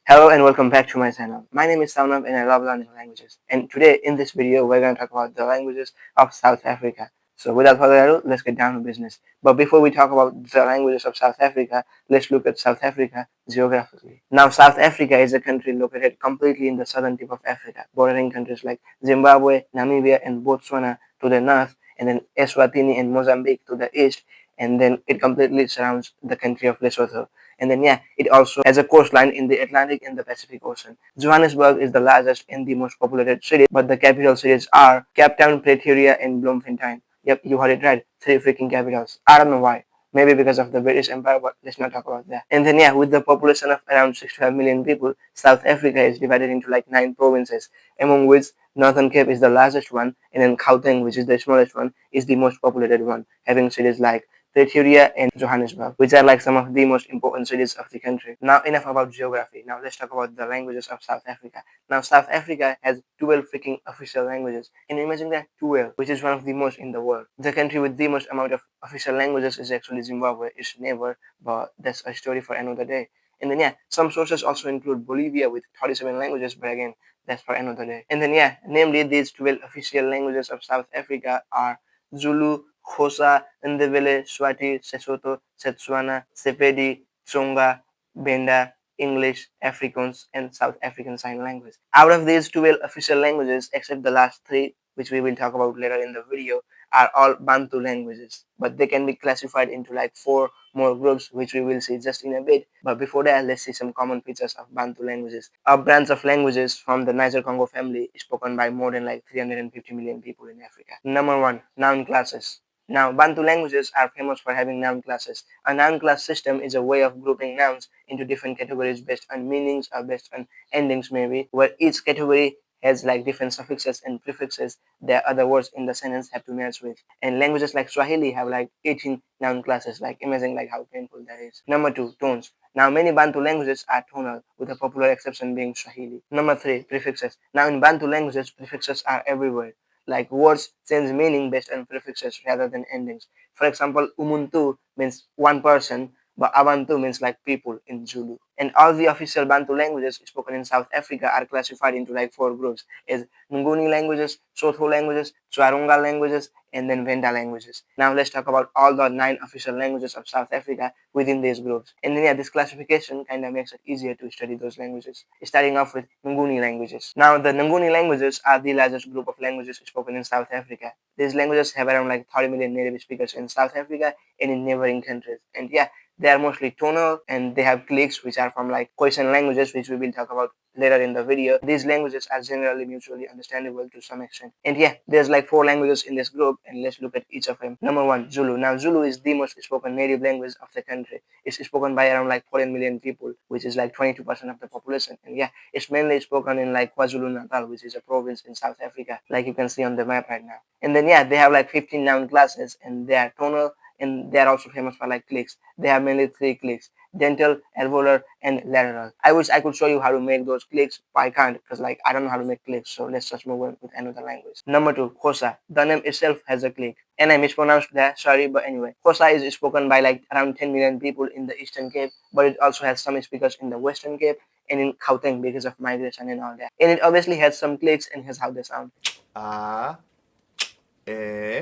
Hello and welcome back to my channel. My name is Saunam and I love learning languages. And today in this video we're going to talk about the languages of South Africa. So without further ado, let's get down to business. But before we talk about the languages of South Africa, let's look at South Africa geographically. Now South Africa is a country located completely in the southern tip of Africa, bordering countries like Zimbabwe, Namibia and Botswana to the north, and then Eswatini and Mozambique to the east, and then it completely surrounds the country of Lesotho. And then it also has a coastline in the Atlantic and the Pacific Ocean. Johannesburg is the largest and the most populated city, but the capital cities are Cape Town, Pretoria, and Bloemfontein. Yep, you heard it right. Three freaking capitals. I don't know why. Maybe because of the British Empire, but let's not talk about that. And then with the population of around 65 million people, South Africa is divided into like 9 provinces, among which Northern Cape is the largest one, and then Gauteng, which is the smallest one, is the most populated one, having cities like Pretoria and Johannesburg, which are like some of the most important cities of the country. Now enough about geography. Now let's talk about the languages of South Africa. Now South Africa has 12 freaking official languages. Can you imagine that? 12, which is one of the most in the world. The country with the most amount of official languages is actually Zimbabwe, its neighbor, but that's a story for another day. And then some sources also include Bolivia with 37 languages, but again, that's for another day. And then namely these 12 official languages of South Africa are Zulu, Xhosa, Ndebele, Swati, Sesotho, Setswana, Sepedi, Tsonga, Benda, English, Afrikaans, and South African Sign Language. Out of these 12 official languages, except the last three, which we will talk about later in the video, are all Bantu languages. But they can be classified into like 4 more groups, which we will see just in a bit. But before that, let's see some common features of Bantu languages. A branch of languages from the Niger-Congo family is spoken by more than like 350 million people in Africa. Number 1, noun classes. Now, Bantu languages are famous for having noun classes. A noun class system is a way of grouping nouns into different categories based on meanings or based on endings maybe, where each category has like different suffixes and prefixes that other words in the sentence have to match with. And languages like Swahili have like 18 noun classes. Like imagine like how painful that is. Number 2, tones. Now many Bantu languages are tonal, with a popular exception being Swahili. Number 3, prefixes. Now in Bantu languages, prefixes are everywhere. Like words change meaning based on prefixes rather than endings. For example, Umuntu means one person, but Abantu means like people in Zulu. And all the official Bantu languages spoken in South Africa are classified into like 4 groups: is Nguni languages, Sotho languages, Tswarunga languages, and then Venda languages. Now let's talk about all the 9 official languages of South Africa within these groups. And then this classification kind of makes it easier to study those languages. Starting off with Nguni languages. Now the Nguni languages are the largest group of languages spoken in South Africa. These languages have around like 30 million native speakers in South Africa and in neighboring countries. And they are mostly tonal, and they have cliques which are from like Khoisan languages, which we will talk about later in the video. These languages are generally mutually understandable to some extent. And there's like 4 languages in this group, and let's look at each of them. Number 1, Zulu. Now Zulu is the most spoken native language of the country. It's spoken by around like 14 million people, which is like 22% of the population. And it's mainly spoken in like KwaZulu-Natal, which is a province in South Africa, like you can see on the map right now. And then they have like 15 noun classes, and they are tonal, and they are also famous for like clicks. They have mainly 3 clicks: dental, alveolar, and lateral. I wish I could show you how to make those clicks, but I can't because like I don't know how to make clicks. So let's just move on with another language. Number 2, Xhosa. The name itself has a click, and I mispronounced that, sorry, but anyway. Xhosa is spoken by like around 10 million people in the Eastern Cape, but it also has some speakers in the Western Cape and in Gauteng because of migration and all that. And it obviously has some clicks, and here's how they sound. A, E,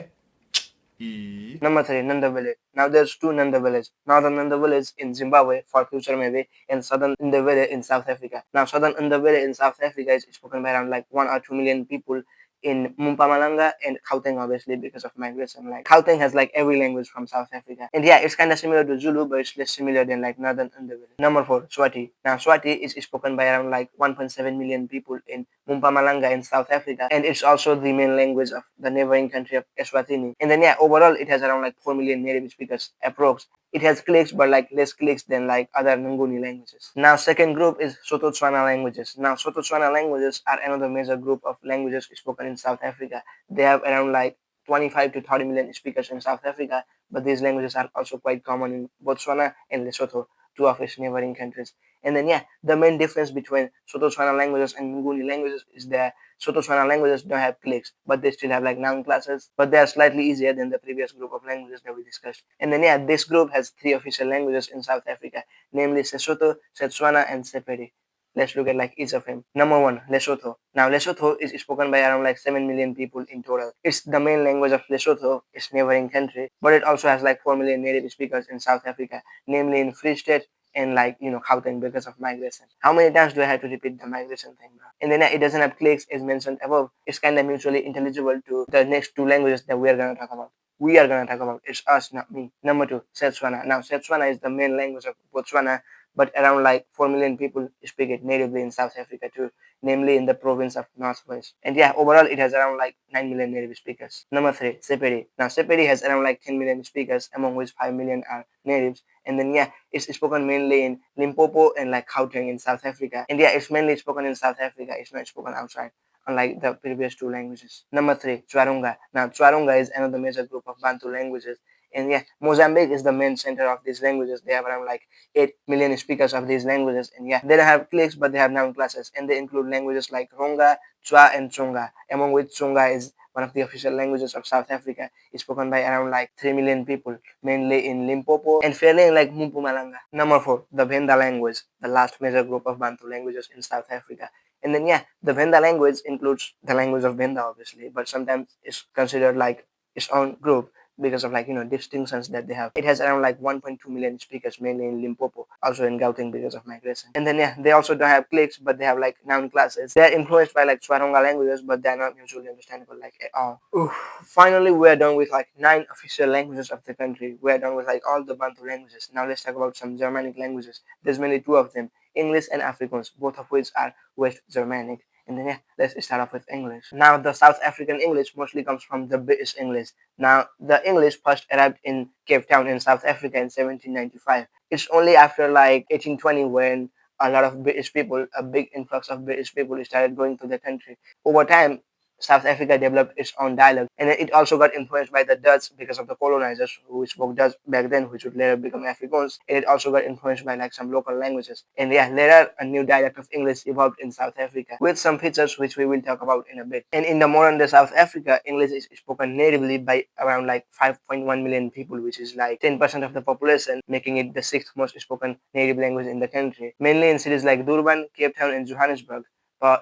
E. Number 3, Nanda village. Now there's 2 Nanda village. Northern Nanda village in Zimbabwe for future maybe, and southern Nanda village in South Africa. Now southern Nanda village in South Africa is spoken by around like 1 or 2 million people in Mpumalanga and Gauteng, obviously because of migration. Like Gauteng has like every language from South Africa, and it's kind of similar to Zulu, but it's less similar than like northern Nanda village. Number 4, Swati. Now Swati is spoken by around like 1.7 million people in Mpumalanga in South Africa, and it's also the main language of the neighboring country of Eswatini. And then overall it has around like 4 million native speakers approx. It has clicks, but like less clicks than like other Nguni languages. Now second group is Sotho-Tswana languages. Now Sotho-Tswana languages are another major group of languages spoken in South Africa. They have around like 25 to 30 million speakers in South Africa, but these languages are also quite common in Botswana and Lesotho, 2 of its neighboring countries. And then the main difference between Sotho-Tswana languages and Nguni languages is that Sotho-Tswana languages don't have clicks, but they still have like noun classes, but they are slightly easier than the previous group of languages that we discussed. And then this group has 3 official languages in South Africa, namely Sesotho, Setswana, and Sepedi. Let's look at like each of them. Number one, Lesotho. Now Lesotho is spoken by around like 7 million people in total. It's the main language of Lesotho, its neighboring country, but it also has like 4 million native speakers in South Africa, namely in Free State and like Gauteng because of migration. How many times do I have to repeat the migration thing, bro? And then it doesn't have clicks as mentioned above. It's kind of mutually intelligible to the next two languages that we are gonna talk about. It's us, not me. Number two, Setswana. Now Setswana is the main language of Botswana, but around like 4 million people speak it natively in South Africa too, namely in the province of Northwest. And yeah, overall it has around like 9 million native speakers. Number three, Sepedi. Now Sepedi has around like 10 million speakers, among which 5 million are natives. And then yeah, it's spoken mainly in Limpopo and like Gauteng in South Africa. And yeah, it's mainly spoken in South Africa. It's not spoken outside, unlike the previous two languages. Number three, Tsvarunga. Now Tsvarunga is another major group of Bantu languages. And yeah, Mozambique is the main center of these languages. They have around like 8 million speakers of these languages. And yeah, they don't have cliques, but they have noun classes. And they include languages like Ronga, Tswa, and Tsonga, among which Tsonga is one of the official languages of South Africa. It's spoken by around like 3 million people, mainly in Limpopo and fairly in like Mpumalanga. Number four, the Venda language, the last major group of Bantu languages in South Africa. And then yeah, the Venda language includes the language of Venda, obviously, but sometimes it's considered like its own group because of like distinctions that they have. It has around like 1.2 million speakers, mainly in Limpopo, also in Gauteng because of migration. And then yeah, they also don't have cliques, but they have like noun classes. They are influenced by like Tsvaronga languages, but they are not mutually understandable like at all. Oof. Finally, we are done with like 9 official languages of the country. We are done with like all the Bantu languages. Now let's talk about some Germanic languages. There's mainly two of them, English and Afrikaans, both of which are West Germanic. And then yeah, let's start off with English. Now the South African English mostly comes from the British English. Now the English first arrived in Cape Town in South Africa in 1795. It's only after like 1820 when a lot of British people, a big influx of British people started going to the country. Over time, South Africa developed its own dialect, and it also got influenced by the Dutch because of the colonizers who spoke Dutch back then, which would later become Afrikaans. And it also got influenced by like some local languages. And yeah, later a new dialect of English evolved in South Africa with some features which we will talk about in a bit. And in the modern day South Africa, English is spoken natively by around like 5.1 million people, which is like 10% of the population, making it the sixth most spoken native language in the country. Mainly in cities like Durban, Cape Town, and Johannesburg.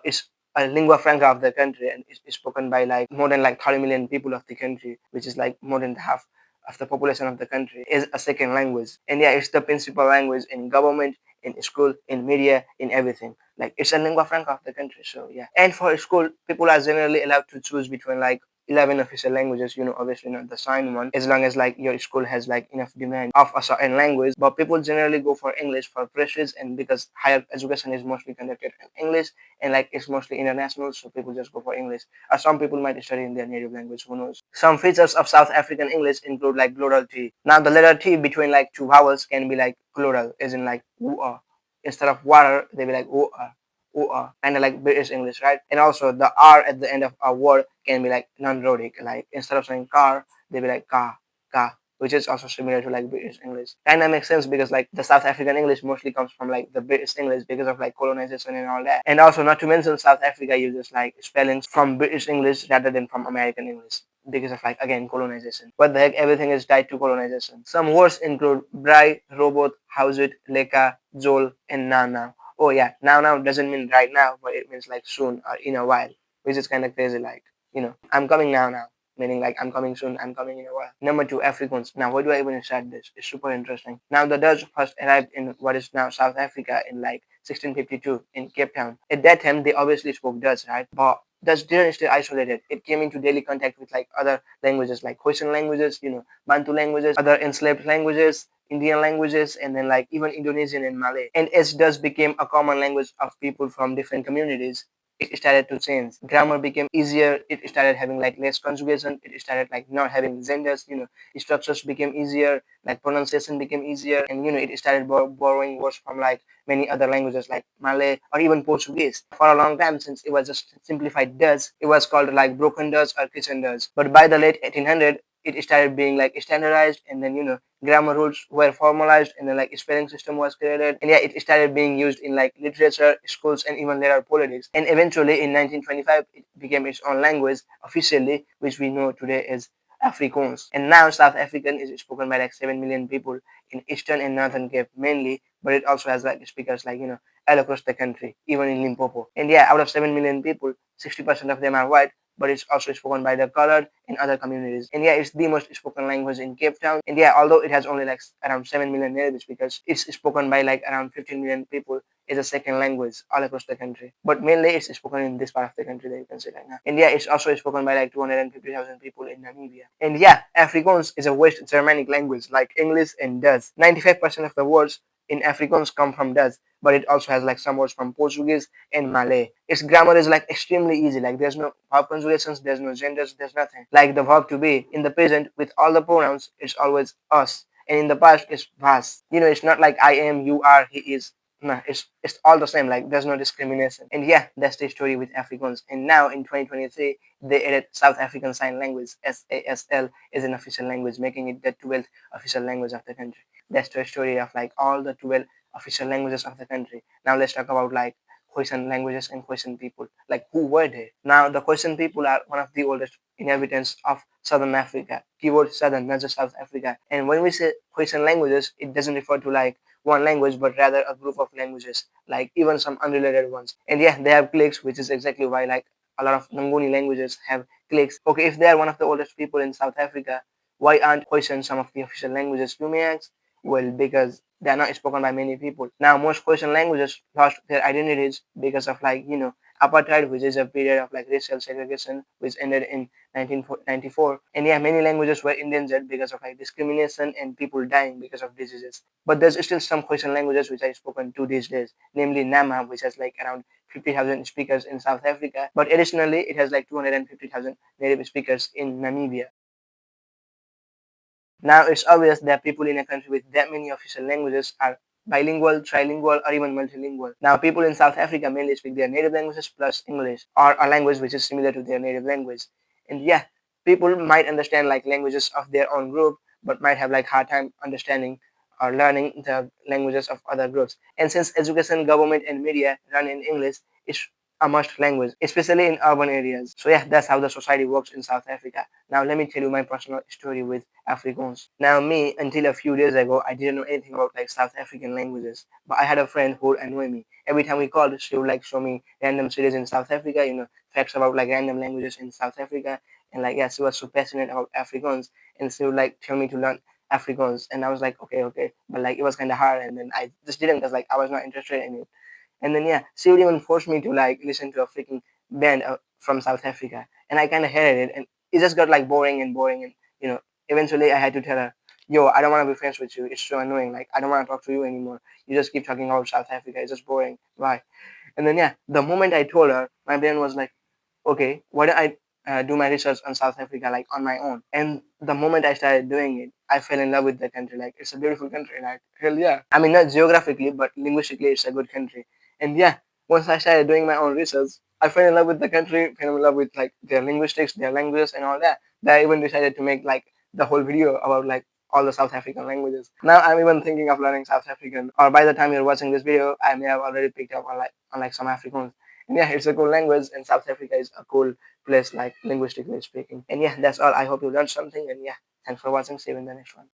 It's a lingua franca of the country and is spoken by like more than like 30 million people of the country, which is like more than half of the population of the country, is a second language. And yeah, it's the principal language in government, in school, in media, in everything. Like it's a lingua franca of the country. So yeah. And for school, people are generally allowed to choose between like 11 official languages, obviously not the signed one, as long as like your school has like enough demand of a certain language. But people generally go for English for prestige and because higher education is mostly conducted in English and like it's mostly international, so people just go for English. Or some people might study in their native language, who knows. Some features of South African English include like glottal T. Now the letter T between like two vowels can be like glottal, as in like instead of water, they be like kind of like British English, right? And also the R at the end of a word can be like non-rhotic, like instead of saying car, they be like ka, which is also similar to like British English. Kind of makes sense because like the South African English mostly comes from like the British English because of like colonization and all that. And also not to mention South Africa uses like spellings from British English rather than from American English because of like again colonization. What the heck, everything is tied to colonization. Some words include brai, robot, houseit, leka, jol, and now. Oh yeah, now doesn't mean right now, but it means like soon or in a while, which is kind of crazy. Like I'm coming now, meaning like I'm coming soon, I'm coming in a while. Number two, Afrikaans. Now, why do I even start this? It's super interesting. Now, the Dutch first arrived in what is now South Africa in like 1652 in Cape Town. At that time, they obviously spoke Dutch, right? But Dutch didn't stay isolated. It came into daily contact with like other languages, like Khoisan languages, Bantu languages, other enslaved languages, Indian languages, and then like even Indonesian and Malay. And as Dutch became a common language of people from different communities, it started to change. Grammar became easier. It started having like less conjugation. It started like not having genders. Structures became easier. Like pronunciation became easier, and it started borrowing words from like many other languages like Malay or even Portuguese. For a long time, since it was just simplified Dutch, it was called like broken Dutch or kitchen Dutch. But by the late 1800s, it started being like standardized, and then grammar rules were formalized, and then like spelling system was created, and yeah, it started being used in like literature, schools, and even later politics. And eventually in 1925 it became its own language officially, which we know today as Afrikaans. And now South African is spoken by like 7 million people in Eastern and Northern Cape mainly, but it also has like speakers like all across the country, even in Limpopo. And yeah, out of 7 million people, 60% of them are white, but it's also spoken by the colored and other communities. And yeah, it's the most spoken language in Cape Town. And yeah, although it has only like around 7 million native speakers, it's spoken by like around 15 million people. Is a second language all across the country. But mainly it's spoken in this part of the country that you can see right now. And yeah, it's also spoken by like 250,000 people in Namibia. And yeah, Afrikaans is a West Germanic language like English and Dutch. 95% of the words in Afrikaans come from Dutch, but it also has like some words from Portuguese and Malay. Its grammar is like extremely easy. Like there's no verb conjugations, there's no genders, there's nothing. Like the verb to be in the present with all the pronouns, it's always us. And in the past, it's was. It's not like I am, you are, he is. No, it's all the same. Like there's no discrimination. And yeah, that's the story with Afrikaans. And now in 2023, they added South African Sign Language (SASL) is an official language, making it the 12th official language of the country. That's the story of like all the 12 official languages of the country. Now let's talk about like Khoisan languages and Khoisan people. Like who were they? Now the Khoisan people are one of the oldest inhabitants of Southern Africa. Keyword Southern, not just South Africa. And when we say Khoisan languages, it doesn't refer to like one language, but rather a group of languages, like even some unrelated ones. And yeah, they have cliques, which is exactly why like a lot of Nguni languages have cliques. Okay, if they are one of the oldest people in South Africa, why aren't Khoisan some of the official languages? You may ask. Well, because they are not spoken by many people. Now, most Khoisan languages lost their identities because of like apartheid, which is a period of like racial segregation, which ended in 1994. And yeah, many languages were endangered because of like discrimination and people dying because of diseases. But there's still some Khoisan languages which are spoken to these days, namely Nama, which has like around 50,000 speakers in South Africa. But additionally, it has like 250,000 native speakers in Namibia. Now it's obvious that people in a country with that many official languages are bilingual, trilingual, or even multilingual. Now people in South Africa mainly speak their native languages plus English, or a language which is similar to their native language. And yeah, people might understand like languages of their own group, but might have like hard time understanding or learning the languages of other groups. And since education, government, and media run in English, it's a must language, especially in urban areas. So yeah, that's how the society works in South Africa. Now let me tell you my personal story with Afrikaans. Now me, until a few days ago, I didn't know anything about like South African languages. But I had a friend who would annoy me. Every time we called, she would like show me random cities in South Africa, facts about like random languages in South Africa. And like yeah, she was so passionate about Afrikaans, and she would like tell me to learn Afrikaans. And I was like, okay, okay. But like it was kinda hard, and then I just didn't because like I was not interested in it. And then yeah, she would even force me to like listen to a freaking band from South Africa, and I kind of hated it, and it just got like boring and boring, and eventually I had to tell her, "Yo, I don't want to be friends with you. It's so annoying. Like I don't want to talk to you anymore. You just keep talking about South Africa. It's just boring. Bye." And then yeah, the moment I told her, my brain was like, okay, why don't I do my research on South Africa like on my own? And the moment I started doing it, I fell in love with the country. Like it's a beautiful country. Like hell yeah. I mean, not geographically, but linguistically, it's a good country. And yeah, once I started doing my own research, I fell in love with the country, fell in love with like their linguistics, their languages, and all that. That I even decided to make like the whole video about like all the South African languages. Now I'm even thinking of learning South African, or by the time you're watching this video, I may have already picked up on like some Afrikaans. And yeah, it's a cool language, and South Africa is a cool place, like linguistically speaking. And yeah, that's all. I hope you learned something. And yeah, thanks for watching. See you in the next one.